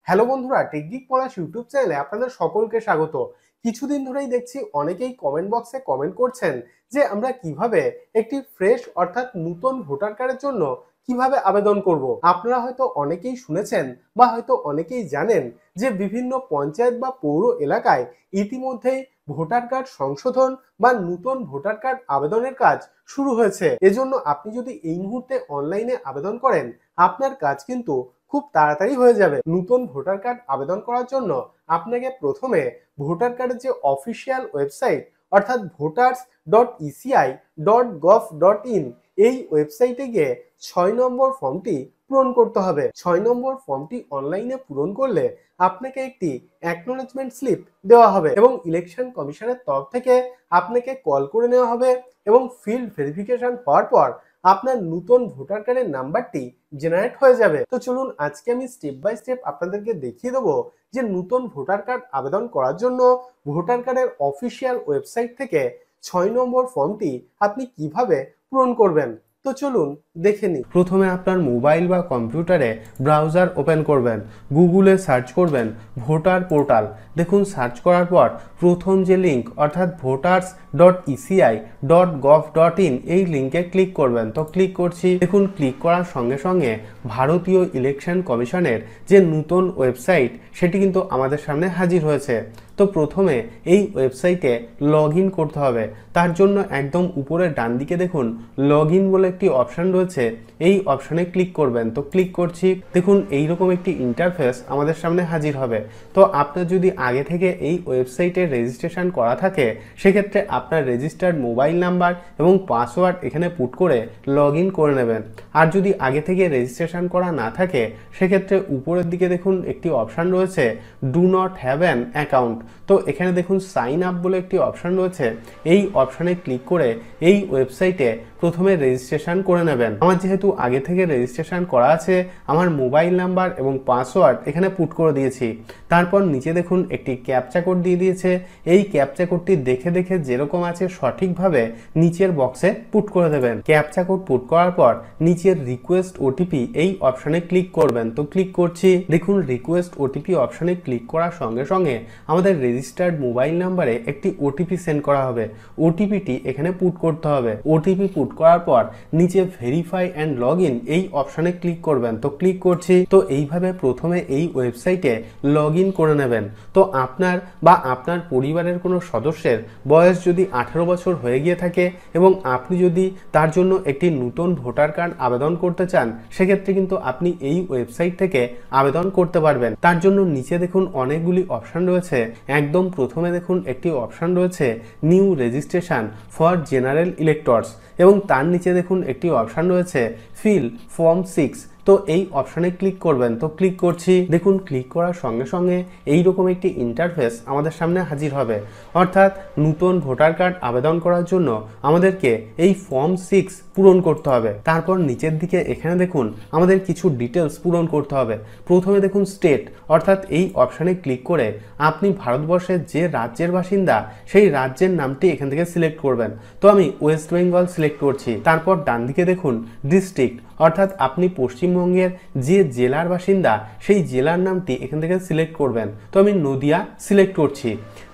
Hello বন্ধুরা, টেকগিক পলাশ YouTube চ্যানেলে আপনাদের সকলকে স্বাগত। কিছুদিন ধরেই দেখছি অনেকেই কমেন্ট বক্সে কমেন্ট করছেন যে আমরা কিভাবে একটি ফ্রেশ অর্থাৎ নতুন ভোটার কার্ডের জন্য কিভাবে আবেদন করব। আপনারা হয়তো অনেকেই শুনেছেন বা হয়তো অনেকেই জানেন যে বিভিন্ন পঞ্চায়েত বা পৌর এলাকায় ইতিমধ্যেই ভোটার কার্ড সংশোধন বা নতুন ভোটার কার্ড আবেদনের কাজ শুরু হয়েছে। এজন্য আপনি যদি এই মুহূর্তে অনলাইনে আবেদন করেন, আপনার কাজ কিন্তু খুব তাড়াতাড়ি হয়ে যাবে। নতুন ভোটার কার্ড আবেদন করার জন্য আপনাকে প্রথমে ভোটার কার্ডের যে অফিসিয়াল ওয়েবসাইট অর্থাৎ voters.eci.gov.in এই ওয়েবসাইটে গিয়ে ৬ নম্বর ফর্মটি পূরণ করতে হবে। ৬ নম্বর ফর্মটি অনলাইনে পূরণ করলে আপনাকে একটি অ্যাকনোলেজমেন্ট স্লিপ দেওয়া হবে এবং ইলেকশন কমিশনের তরফ থেকে আপনাকে কল করে নেওয়া হবে এবং ফিল্ড ভেরিফিকেশন হওয়ার পর আপনার নতুন ভোটার কার্ডের নাম্বারটি জেনারেট হয়ে যাবে। তো চলুন আজকে আমি স্টেপ বাই স্টেপ আপনাদেরকে দেখিয়ে দেবো যে নতুন ভোটার কার্ড আবেদন করার জন্য ভোটার কার্ডের অফিসিয়াল ওয়েবসাইট থেকে ৬ নম্বর ফর্মটি আপনি কিভাবে পূরণ করবেন। তো চলুন দেখে নিই। প্রথমে আপনার মোবাইল বা কম্পিউটারে ব্রাউজার ওপেন করবেন, গুগলে সার্চ করবেন ভোটার পোর্টাল। দেখুন সার্চ করার পর প্রথম যে লিঙ্ক অর্থাৎ voters.eci.gov.in এই লিঙ্কে ক্লিক করবেন। তো ক্লিক করছি। দেখুন ক্লিক করার সঙ্গে সঙ্গে ভারতীয় ইলেকশন কমিশনের যে নতুন ওয়েবসাইট সেটি কিন্তু আমাদের সামনে হাজির হয়েছে। তো প্রথমে এই ওয়েবসাইটে লগ ইন করতে হবে। তার জন্য একদম উপরে ডান দিকে দেখুন লগ ইন বলে একটি অপশান রয়েছে, এই অপশানে ক্লিক করবেন। তো ক্লিক করছি। দেখুন এইরকম একটি ইন্টারফেস আমাদের সামনে হাজির হবে। তো আপনার যদি আগে থেকে এই ওয়েবসাইটে রেজিস্ট্রেশন করা থাকে সেক্ষেত্রে আপনার রেজিস্টার্ড মোবাইল নাম্বার এবং পাসওয়ার্ড এখানে পুট করে লগ ইন করে নেবেন। আর যদি আগে থেকে রেজিস্ট্রেশন করা না থাকে সেক্ষেত্রে উপরের দিকে দেখুন একটি অপশান রয়েছে do not have an account. তো এখানে দেখুন সাইন আপ বলে একটি অপশান রয়েছে, এই অপশানে ক্লিক করে এই ওয়েবসাইটে প্রথমে রেজিস্ট্রেশন করে নেবেন। আমার যেহেতু আগে থেকে রেজিস্ট্রেশন করা আছে আমার মোবাইল নাম্বার এবং পাসওয়ার্ড এখানে পুট করে দিয়েছি। তারপর নিচে দেখুন একটি ক্যাপচা কোড দিয়ে দিয়েছে, এই ক্যাপচা কোডটি দেখে দেখে যেরকম আছে সঠিকভাবে নিচের বক্সে পুট করে দেবেন। ক্যাপচা কোড পুট করার পর নিচের রিকোয়েস্ট ওটিপি এই অপশানে ক্লিক করবেন। তো ক্লিক করছি। দেখুন রিকোয়েস্ট ওটিপি অপশানে ক্লিক করার সঙ্গে সঙ্গে আমাদের রেজিস্টার্ড মোবাইল নাম্বারে একটি ওটিপি সেন্ড করা হবে। ওটিপিটি এখানে পুট করতে হবে। ওটিপি পুট করার পর নিচে ভেরিফাই অ্যান্ড লগ ইন এই অপশানে ক্লিক করবেন। তো ক্লিক করছি। তো এইভাবে প্রথমে এই ওয়েবসাইটে লগ ইন করে নেবেন। তো আপনার বা আপনার পরিবারের কোনো সদস্যের বয়স যদি 18 বছর হয়ে গিয়ে থাকে এবং আপনি যদি তার জন্য একটি নতুন ভোটার কার্ড আবেদন করতে চান সেক্ষেত্রে কিন্তু আপনি এই ওয়েবসাইট থেকে আবেদন করতে পারবেন। তার জন্য নিচে দেখুন অনেকগুলি অপশান রয়েছে। একদম প্রথমে দেখুন একটি অপশান রয়েছে new registration for general electors এবং তার নিচে দেখুন একটি অপশান রয়েছে ফিল ফর্ম 6। তো এই অপশানে ক্লিক করবেন। তো ক্লিক করছি। দেখুন ক্লিক করার সঙ্গে সঙ্গে এইরকম একটি ইন্টারফেস আমাদের সামনে হাজির হবে। অর্থাৎ নতুন ভোটার কার্ড আবেদন করার জন্য আমাদেরকে এই ফর্ম 6 পূরণ করতে হবে। তারপর নিচের দিকে এখানে দেখুন আমাদের কিছু ডিটেলস পূরণ করতে হবে। প্রথমে দেখুন স্টেট অর্থাৎ এই অপশানে ক্লিক করে আপনি ভারতবর্ষের যে রাজ্যের বাসিন্দা সেই রাজ্যের নামটি এখান থেকে সিলেক্ট করবেন। তো আমি ওয়েস্ট বেঙ্গল সিলেক্ট করছি। তারপর ডান দিকে দেখুন ডিস্ট্রিক্ট অর্থাৎ আপনি পশ্চিমবঙ্গের যে জেলার বাসিন্দা সেই জেলার নামটি এখান থেকে সিলেক্ট করবেন। তো আমি নদিয়া সিলেক্ট করছি।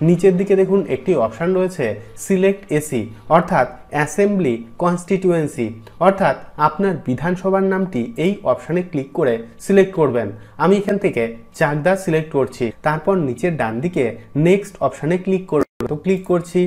নিচের দিকে দেখুন একটি অপশান রয়েছে সিলেক্ট এসি অর্থাৎ অ্যাসেম্বলি কনস্টিটিউয়েন্সি অর্থাৎ আপনার বিধানসভার নামটি এই অপশানে ক্লিক করে সিলেক্ট করবেন। আমি এখান থেকে চাকদা সিলেক্ট করছি। তারপর নিচের ডান দিকে নেক্সট অপশানে ক্লিক করব। তো ক্লিক করছি।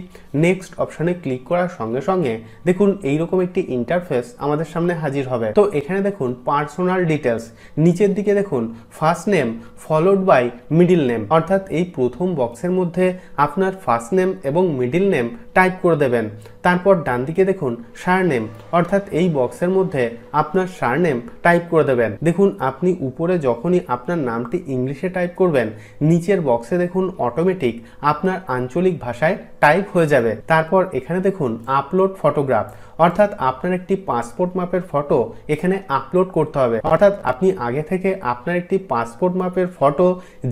নেক্সট অপশানে ক্লিক করার সঙ্গে সঙ্গে দেখুন এইরকম একটি ইন্টারফেস আমাদের সামনে হাজির হবে। তো এখানে দেখুন পার্সোনাল ডিটেলস, নিচের দিকে দেখুন first name followed by middle name অর্থাৎ এই প্রথম বক্সের মধ্যে আপনার ফার্স্ট নেম এবং মিডিল নেম টাইপ করে দেবেন। তারপর ডান দিকে দেখুন সারনেম অর্থাৎ এই বক্সের মধ্যে আপনার সারনেম টাইপ করে দেবেন। দেখুন আপনি উপরে যখনই আপনার নামটি ইংলিশে টাইপ করবেন নিচের বক্সে দেখুন অটোমেটিক আপনার আঞ্চলিক ভাষায় টাইপ হয়ে যাবে। তারপর এখানে দেখুন আপলোড ফটোগ্রাফ অর্থাৎ আপনার একটি পাসপোর্ট মাপের ফটো এখানে আপলোড করতে হবে। অর্থাৎ আপনি আগে থেকে আপনার একটি পাসপোর্ট মাপের ফটো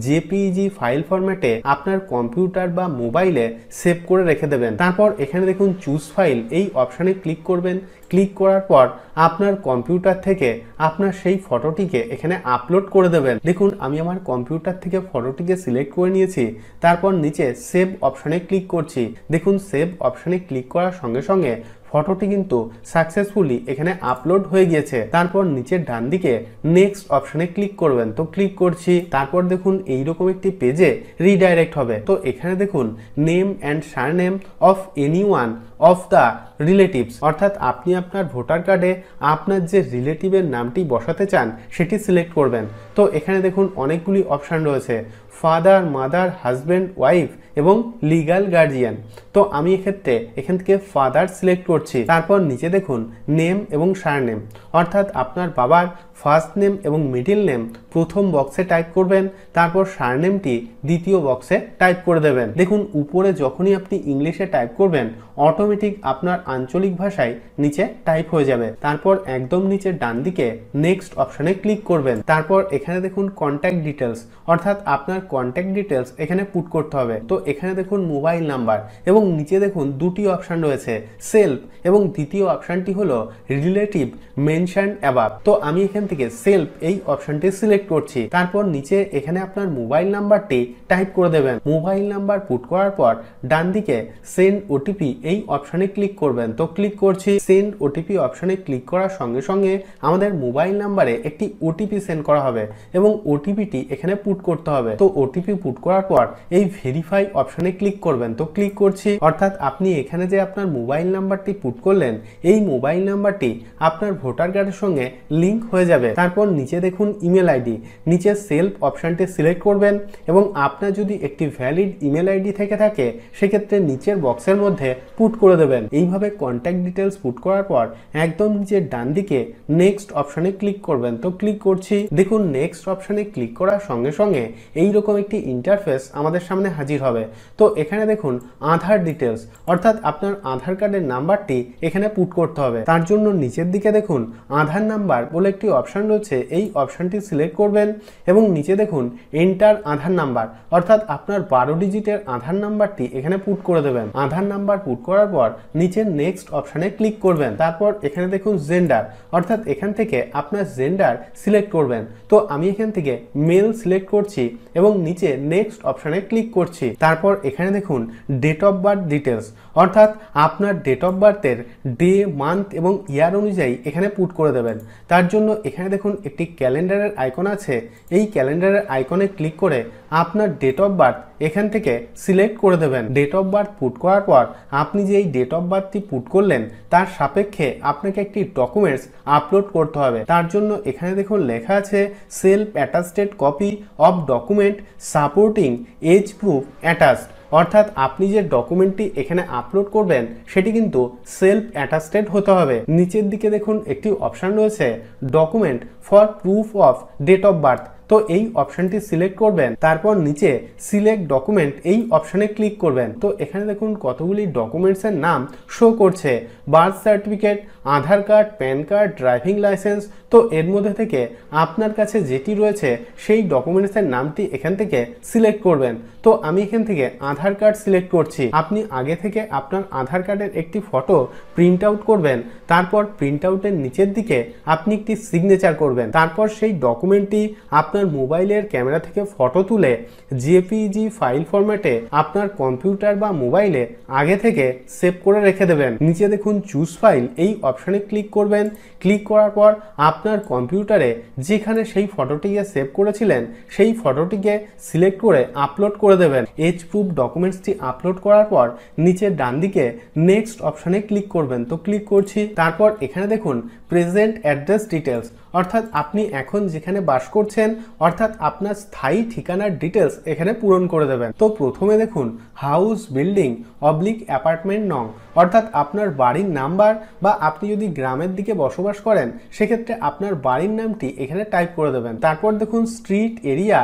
জেপিইজি ফাইল ফরম্যাটে আপনার কম্পিউটার বা মোবাইলে সেভ করে রেখে দেবেন। তারপর এখানে দেখুন চুজ ফাইল এই অপশানে ক্লিক করবেন। ক্লিক করার পর আপনার কম্পিউটার থেকে আপনার সেই ফটোটিকে এখানে আপলোড করে দেবেন। দেখুন আমি আমার কম্পিউটার থেকে ফটোটিকে সিলেক্ট করে নিয়েছি। তারপর নিচে সেভ অপশানে ক্লিক করছি। দেখুন সেভ অপশানে ক্লিক করার সঙ্গে সঙ্গে ফটোটি কিন্তু সাকসেসফুলি এখানে আপলোড হয়ে গিয়েছে। তারপর নিচের ডান দিকে নেক্সট অপশানে ক্লিক করবেন। তো ক্লিক করছি। তারপর দেখুন এইরকম একটি পেজে রিডাইরেক্ট হবে। তো এখানে দেখুন name and surname of anyone of the relatives, অর্থাৎ আপনি আপনার ভোটার কার্ডে আপনার যে রিলেটিভের নামটি বসাতে চান সেটি সিলেক্ট করবেন। তো এখানে দেখুন অনেকগুলি অপশান রয়েছে, ফাদার, মাদার, হাজব্যান্ড, ওয়াইফ এবং লিগাল গার্জিয়ান। তো আমি এখান থেকে ফাদার সিলেক্ট করছি। তারপর নিচে দেখুন নেম এবং সারনেম, অর্থাৎ আপনার বাবার ফার্স্ট নেম এবং মিডিল নেম প্রথম বক্সে টাইপ করবেন। তারপর সারনেমটি দ্বিতীয় বক্সে টাইপ করে দেবেন। দেখুন উপরে যখনই আপনি ইংলিশে টাইপ করবেন অটোমেটিক আপনার আঞ্চলিক ভাষায় নিচে টাইপ হয়ে যাবে। তারপর একদম নিচে ডান দিকে নেক্সট অপশানে ক্লিক করবেন। তারপর এখানে দেখুন কন্ট্যাক্ট ডিটেলস, অর্থাৎ আপনার কন্ট্যাক্ট ডিটেলস এখানে পুট করতে হবে। তো এখানে দেখুন মোবাইল নাম্বার এবং নিচে দেখুন দুটি অপশান রয়েছে, সেলফ এবং দ্বিতীয় অপশানটি হলো রিলেটিভ মেনশন অ্যাবাভ। তো আমি এখান থেকে সেলফ এই অপশানটি সিলেক্ট করছি। তারপর নিচে এখানে আপনার মোবাইল নাম্বারটি টাইপ করে দেবেন। মোবাইল নাম্বার পুট করার পর ডান দিকে সেন্ড ওটিপি এই অপশানে ক্লিক করবেন। তো ক্লিক করছি। সেন্ড ওটিপি অপশানে ক্লিক করার সঙ্গে সঙ্গে আমাদের মোবাইল নাম্বারে একটি ওটিপি সেন্ড করা হবে এবং ওটিপিটি এখানে পুট করতে হবে। তো ওটিপি পুট করার পর এই ভেরিফাই অপশানে ক্লিক করবেন। তো ক্লিক করছি। অর্থাৎ আপনি এখানে যে আপনার মোবাইল নাম্বারটি পুট করলেন এই মোবাইল নাম্বারটি আপনার ভোটার কার্ডের সঙ্গে লিংক হয়ে যাবে। তারপর নিচে দেখুন ইমেল আইডি, নিচে সেলফ অপশানটি সিলেক্ট করবেন এবং আপনার যদি একটি ভ্যালিড ইমেল আইডি থেকে থাকে সেক্ষেত্রে নিচের বক্সের মধ্যে পুট করে দেবেন। এইভাবে কন্ট্যাক্ট ডিটেলস পুট করার পর একদম নিচের ডান দিকে নেক্সট অপশানে ক্লিক করবেন। তো ক্লিক করছি। দেখুন নেক্সট অপশানে ক্লিক করার সঙ্গে সঙ্গে এইরকম একটি ইন্টারফেস আমাদের সামনে হাজির হবে। তো এখানে দেখুন আধার ডিটেলস, অর্থাৎ আপনার আধার কার্ডের নাম্বারটি এখানে পুট করতে হবে। তার জন্য নিচের দিকে দেখুন আধার নাম্বার বলে একটি অপশান রয়েছে, এই অপশানটি সিলেক্ট করবেন এবং নিচে দেখুন এন্টার আধার নাম্বার, অর্থাৎ আপনার 12 ডিজিটের আধার নাম্বারটি এখানে পুট করে দেবেন। আধার নাম্বার পুট করার পর নিচের নেক্সট অপশানে ক্লিক করবেন। তারপর এখানে দেখুন জেন্ডার, অর্থাৎ এখান থেকে আপনার জেন্ডার সিলেক্ট করবেন। তো আমি এখান থেকে মেল সিলেক্ট করছি এবং নিচে নেক্সট অপশানে ক্লিক করছি। তারপর এখানে দেখুন ডেট অফ বার্থ ডিটেলস, অর্থাৎ আপনার ডেট অফ বার্থের ডে, মান্থ এবং ইয়ার অনুযায়ী এখানে পুট করে দেবেন। তার জন্য এখানে দেখুন একটি ক্যালেন্ডারের আইকন আছে, এই ক্যালেন্ডারের আইকনে ক্লিক করে আপনার ডেট অফ বার্থ এখান থেকে সিলেক্ট করে দেবেন। ডেট অফ বার্থ পুট করার পর আপনি যে এই ডেট অফ বার্থটি পুট করলেন তার সাপেক্ষে আপনাকে একটি ডকুমেন্টস আপলোড করতে হবে। তার জন্য এখানে দেখুন লেখা আছে self attested copy of document supporting as proof attached, অর্থাৎ আপনি যে ডকুমেন্টটি এখানে আপলোড করবেন সেটি কিন্তু সেলফ অ্যাটাস্টেড হতে হবে। নিচের দিকে দেখুন একটি অপশান রয়েছে document for proof of date of birth. তো এই অপশানটি সিলেক্ট করবেন। তারপর নিচে সিলেক্ট ডকুমেন্ট এই অপশানে ক্লিক করবেন। তো এখানে দেখুন কতগুলি ডকুমেন্টসের নাম শো করছে, birth certificate, Aadhaar card, PAN card, driving licence. তো এর মধ্যে থেকে আপনার কাছে যেটি রয়েছে সেই ডকুমেন্টসের নামটি এখান থেকে সিলেক্ট করবেন। তো আমি এখান থেকে আধার কার্ড সিলেক্ট করছি। আপনি আগে থেকে আপনার আধার কার্ডের একটি ফটো প্রিন্ট আউট করবেন। তারপর প্রিন্ট আউটের নিচের দিকে আপনি একটি সিগনেচার করবেন। তারপর সেই ডকুমেন্টটি আপনার মোবাইলের ক্যামেরা থেকে ফটো তুলে জেপিইজি ফাইল ফরম্যাটে আপনার কম্পিউটার বা মোবাইলে আগে থেকে সেভ করে রেখে দেবেন। নিচে দেখুন চুজ ফাইল এই অপশানে ক্লিক করবেন। ক্লিক করার পর আপনার কম্পিউটারে যেখানে সেই ফটোটিকে সেভ করেছিলেন সেই ফটোটিকে সিলেক্ট করে আপলোড করে দেবেন। এজ প্রুফ ডকুমেন্টসটি আপলোড করার পর নিচে ডান দিকে নেক্সট অপশানে ক্লিক করবেন। তো ক্লিক করছি। তারপর এখানে দেখুন প্রেজেন্ট অ্যাড্রেস ডিটেলস, অর্থাৎ আপনি এখন যেখানে বাস করছেন অর্থাৎ আপনার স্থায়ী ঠিকানার ডিটেলস এখানে পূরণ করে দেবেন। তো প্রথমে দেখুন হাউস, বিল্ডিং অবলিক অ্যাপার্টমেন্ট নং, অর্থাৎ আপনার বাড়ির নাম্বার বা আপনি যদি গ্রামের দিকে বসবাস করেন সেক্ষেত্রে আপনার বাড়ির নামটি এখানে টাইপ করে দেবেন। তারপর দেখুন স্ট্রিট, এরিয়া,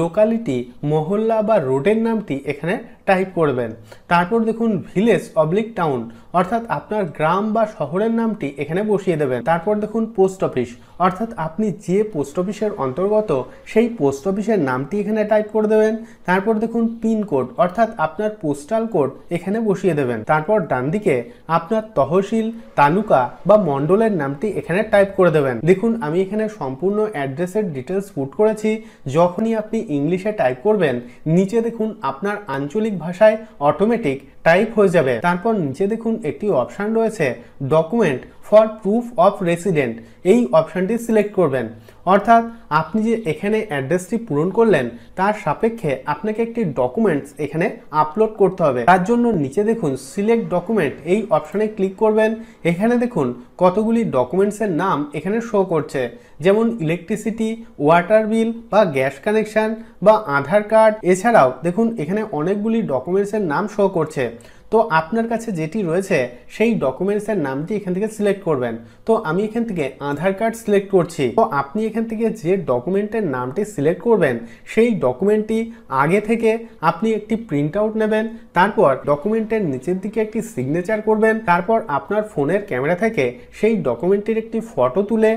লোকালিটি, মহল্লা বা রোডের নামটি এখানে টাইপ করবেন। তারপর দেখুন ভিলেজ অবলিক টাউন, অর্থাৎ আপনার গ্রাম বা শহরের নামটি এখানে বসিয়ে দেবেন। তারপর দেখুন পোস্ট অফিস, অর্থাৎ আপনি যে পোস্ট অফিসের অন্তর্গত সেই পোস্ট অফিসের নামটি এখানে টাইপ করে দেবেন। তারপর দেখুন পিনকোড, অর্থাৎ আপনার পোস্টাল কোড এখানে বসিয়ে দেবেন। তারপর ডান দিকে আপনার তহসিল, তালুকা বা মণ্ডলের নামটি এখানে টাইপ করে দেবেন। দেখুন আমি এখানে সম্পূর্ণ অ্যাড্রেসের ডিটেলস পুট করেছি। যখনই আপনি ইংলিশে টাইপ করবেন নিচে দেখুন আপনার আঞ্চলিক ভাষায় অটোমেটিক টাইপ হয়ে যাবে। তারপর নিচে দেখুন একটি অপশান রয়েছে document for proof of resident, এই অপশানটি সিলেক্ট করবেন। অর্থাৎ আপনি যে এখানে অ্যাড্রেসটি পূরণ করলেন তার সাপেক্ষে আপনাকে একটি ডকুমেন্টস এখানে আপলোড করতে হবে। তার জন্য নিচে দেখুন সিলেক্ট ডকুমেন্ট, এই অপশানে ক্লিক করবেন। এখানে দেখুন কতগুলি ডকুমেন্টসের নাম এখানে শো করছে, যেমন ইলেকট্রিসিটি, ওয়াটার বিল বা গ্যাস কানেকশন বা আধার কার্ড। এছাড়াও দেখুন এখানে অনেকগুলি ডকুমেন্টসের নাম শো করছে। তো আপনার কাছে যেটি রয়েছে সেই ডকুমেন্টসের নামটি এখান থেকে সিলেক্ট করবেন। তো আমি এখান থেকে আধার কার্ড সিলেক্ট করছি। তো আপনি এখান থেকে যে ডকুমেন্টের নামটি সিলেক্ট করবেন সেই ডকুমেন্টটি আগে থেকে আপনি একটি প্রিন্ট আউট নেবেন। তারপর ডকুমেন্টের নিচের দিকে একটি সিগনেচার করবেন। তারপর আপনার ফোনের ক্যামেরা থেকে সেই ডকুমেন্টের একটি ফটো তুলে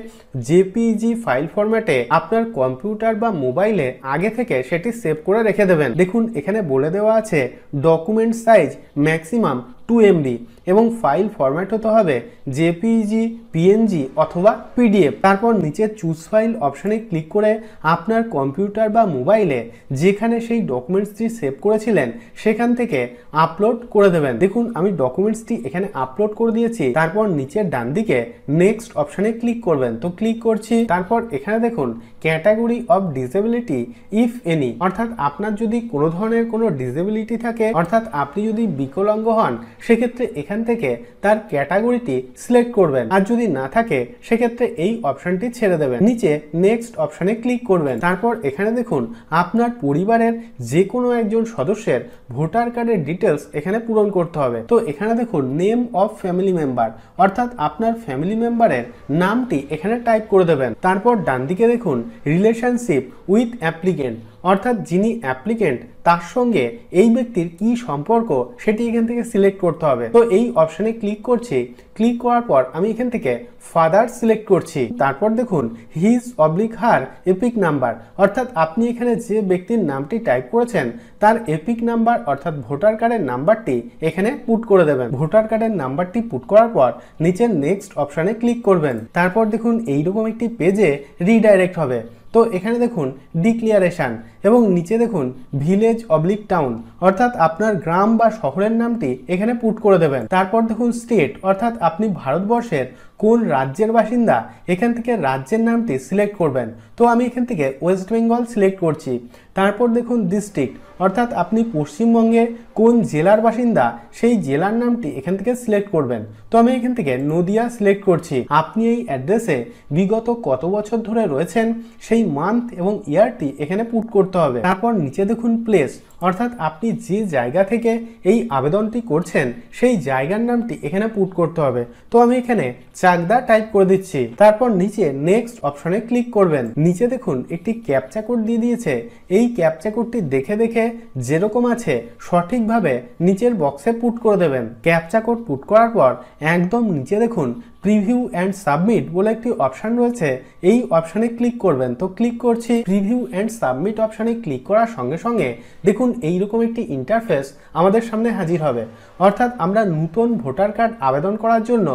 জেপিজি ফাইল ফরম্যাটে আপনার কম্পিউটার বা মোবাইলে আগে থেকে সেটি সেভ করে রেখে দেবেন। দেখুন এখানে বলে দেওয়া আছে ডকুমেন্ট সাইজ ম্যাক্সিমাম 2 MB এবং ফাইল ফরম্যাট হতে হবে জেপিজি, পিএনজি অথবা পিডিএফ। তারপর নিচে চুজ ফাইল অপশানে ক্লিক করে আপনার কম্পিউটার বা মোবাইলে যেখানে সেই ডকুমেন্টসটি সেভ করেছিলেন সেখান থেকে আপলোড করে দেবেন। দেখুন আমি ডকুমেন্টসটি এখানে আপলোড করে দিয়েছি। তারপর নিচের ডান দিকে নেক্সট অপশানে ক্লিক করবেন। তো ক্লিক করছি। তারপর এখানে দেখুন category of disability if any, অর্থাৎ আপনার যদি কোনো ধরনের কোনো ডিসেবিলিটি থাকে, অর্থাৎ আপনি যদি বিকলাঙ্গ হন সেক্ষেত্রে এখান থেকে তার ক্যাটাগরিটি সিলেক্ট করবেন, আর যদি না থাকে সেক্ষেত্রে এই অপশনটি ছেড়ে দেবেন। নিচে নেক্সট অপশনে ক্লিক করবেন। তারপর এখানে দেখুন আপনার পরিবারের যে কোনো একজন সদস্যের ভোটার কার্ডের ডিটেলস এখানে পূরণ করতে হবে। তো এখানে দেখুন নেম অফ ফ্যামিলি মেম্বার, অর্থাৎ আপনার ফ্যামিলি মেম্বারের নামটি এখানে টাইপ করে দেবেন। তারপর ডান দিকে দেখুন রিলেশনশিপ উইথ অ্যাপ্লিকেন্ট, অর্থাৎ যিনি অ্যাপ্লিকেন্ট তার সঙ্গে এই ব্যক্তির কি সম্পর্ক সেটি এখান থেকে সিলেক্ট করতে হবে। তো এই অপশনে ক্লিক করছি। ক্লিক করার পর আমি এখান থেকে ফাদার সিলেক্ট করছি। তারপর দেখুন হিজ অবলিক হার এপিক নাম্বার, অর্থাৎ আপনি এখানে যে ব্যক্তির নামটি টাইপ করেছেন তার এপিক নাম্বার অর্থাৎ ভোটার কার্ডের নাম্বারটি এখানে পুট করে দেবেন। ভোটার কার্ডের নাম্বারটি পুট করার পর নিচের নেক্সট অপশনে ক্লিক করবেন। তারপর দেখুন এইরকম একটি পেজে রিডাইরেক্ট হবে। তো এখানে দেখুন ডিক্লিয়ারেশন এবং নিচে দেখুন ভিলেজ অবলিক টাউন, অর্থাৎ আপনার গ্রাম বা শহরের নামটি এখানে পুট করে দেবেন। তারপর দেখুন স্টেট, অর্থাৎ আপনি ভারতবর্ষের কোন রাজ্যের বাসিন্দা, এখান থেকে রাজ্যের নামটি সিলেক্ট করবেন। তো আমি এখান থেকে ওয়েস্ট বেঙ্গল সিলেক্ট করছি। তারপর দেখুন ডিস্ট্রিক্ট, অর্থাৎ আপনি পশ্চিমবঙ্গে কোন জেলার বাসিন্দা সেই জেলার নামটি এখান থেকে সিলেক্ট করবেন। তো আমি এখান থেকে নদিয়া সিলেক্ট করছি। আপনি এই অ্যাড্রেসে বিগত কত বছর ধরে রয়েছেন সেই মান্থ এবং ইয়ারটি এখানে পুট করতে হবে। তারপর নিচে দেখুন প্লেস, অর্থাৎ আপনি যে জায়গা থেকে এই আবেদনটি করছেন সেই জায়গার নামটি এখানে পুট করতে হবে। তো আমি এখানে চাকদা টাইপ করে দিচ্ছি। তারপর নিচে নেক্সট অপশনে ক্লিক করবেন। নিচে দেখুন একটি ক্যাপচা কোড দিয়ে দিয়েছে। এই ক্যাপচা কোডটি দেখে দেখে যেরকম আছে সঠিকভাবে নিচের বক্সে পুট করে দেবেন। ক্যাপচা কোড পুট করার পর একদম নিচে দেখুন প্রিভিউ অ্যান্ড সাবমিট বলে একটি অপশন রয়েছে, এই অপশনে ক্লিক করবেন। তো ক্লিক করছি। প্রিভিউ অ্যান্ড সাবমিট অপশনে ক্লিক করার সঙ্গে সঙ্গে দেখুন এইরকম একটি ইন্টারফেস আমাদের সামনে হাজির হবে। অর্থাৎ আমরা নতুন ভোটার কার্ড আবেদন করার জন্য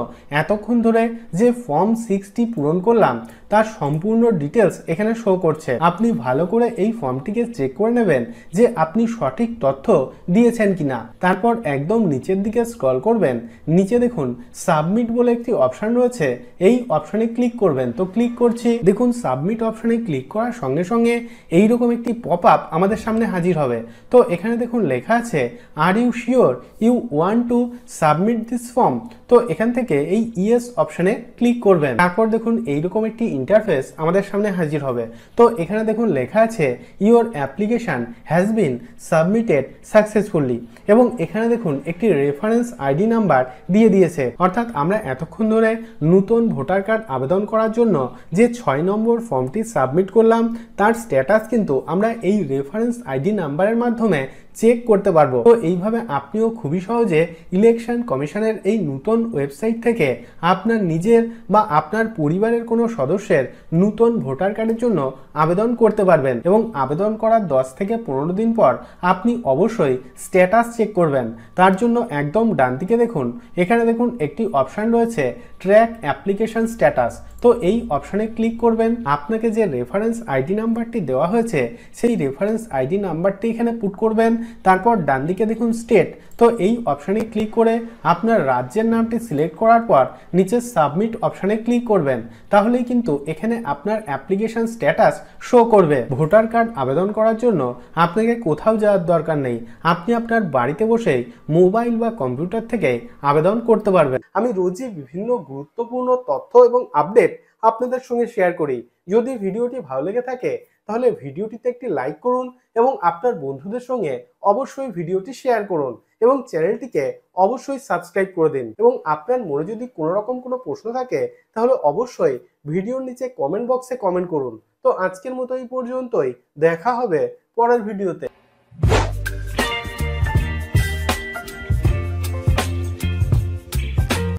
এতক্ষণ ধরে যে ফর্ম 60 পূরণ করলাম তার সম্পূর্ণ ডিটেলস এখানে শো করছে। আপনি ভালো করে এই ফর্মটিকে চেক করে নেবেন যে আপনি সঠিক তথ্য দিয়েছেন কিনা। তারপর একদম নিচের দিকে স্ক্রল করবেন। নিচে দেখুন সাবমিট বলে একটি অপশন রয়েছে, এই অপশনে ক্লিক করবেন। তো ক্লিক করছি। দেখুন সাবমিট অপশনে ক্লিক করার সঙ্গে সঙ্গে এইরকম একটি পপ আপ আমাদের সামনে হাজির হবে। তো এখানে দেখুন লেখা আছে are you sure you want to submit this form. তো এখান থেকে এই ইয়েস অপশনে ক্লিক করবেন। তারপর দেখুন এইরকম একটি ইন্টারফেস আমাদের সামনে হাজির হবে। তো এখানে দেখুন লেখা আছে your application has been submitted successfully এবং এখানে দেখুন একটি রেফারেন্স আইডি নাম্বার দিয়ে দিয়েছে। অর্থাৎ আমরা এতক্ষণ ধরে নতুন ভোটার কার্ড আবেদন করার জন্য যে 6 নম্বর ফর্মটি সাবমিট করলাম তার স্ট্যাটাস কিন্তু আমরা এই রেফারেন্স আইডি নাম্বারের মাধ্যমে চেক করতে পারবো। তো এইভাবে আপনিও খুবই সহজে ইলেকশন কমিশনের এই নতুন ওয়েবসাইট থেকে আপনার নিজের বা আপনার পরিবারের কোনো সদস্যের নতুন ভোটার কার্ডের জন্য আবেদন করতে পারবেন। এবং আবেদন করার 10 থেকে 15 দিন পর আপনি অবশ্যই স্ট্যাটাস চেক করবেন। তার জন্য একদম ডান দিকে দেখুন, এখানে দেখুন একটি অপশান রয়েছে ট্র্যাক অ্যাপ্লিকেশন স্ট্যাটাস। তো এই অপশানে ক্লিক করবেন। আপনাকে যে রেফারেন্স আইডি নাম্বারটি দেওয়া হয়েছে সেই রেফারেন্স আইডি নাম্বারটি এখানে পুট করবেন। তারপর ডান দিকে দেখুন স্টেট, তো এই অপশানে ক্লিক করে আপনার রাজ্যের নামটি সিলেক্ট করার পর নিচে সাবমিট অপশানে ক্লিক করবেন। তাহলেই কিন্তু এখানে আপনার অ্যাপ্লিকেশন স্ট্যাটাস শো করবে। ভোটার কার্ড আবেদন করার জন্য আপনাকে কোথাও যাওয়ার দরকার নেই, আপনি আপনার বাড়িতে বসেই মোবাইল বা কম্পিউটার থেকে আবেদন করতে পারবেন। আমি রোজই বিভিন্ন গুরুত্বপূর্ণ তথ্য এবং আপডেট আপনাদের সঙ্গে শেয়ার করি। যদি ভিডিওটি ভালো লেগে থাকে তাহলে ভিডিওটিতে একটি লাইক করুন এবং আপনার বন্ধুদের সঙ্গে অবশ্যই ভিডিওটি শেয়ার করুন এবং চ্যানেলটিকে অবশ্যই সাবস্ক্রাইব করে দিন। এবং আপনার মনে যদি কোনো রকম কোনো প্রশ্ন থাকে তাহলে অবশ্যই ভিডিওর নিচে কমেন্ট বক্সে কমেন্ট করুন। তো আজকের মতো এই পর্যন্তই, দেখা হবে পরের ভিডিওতে।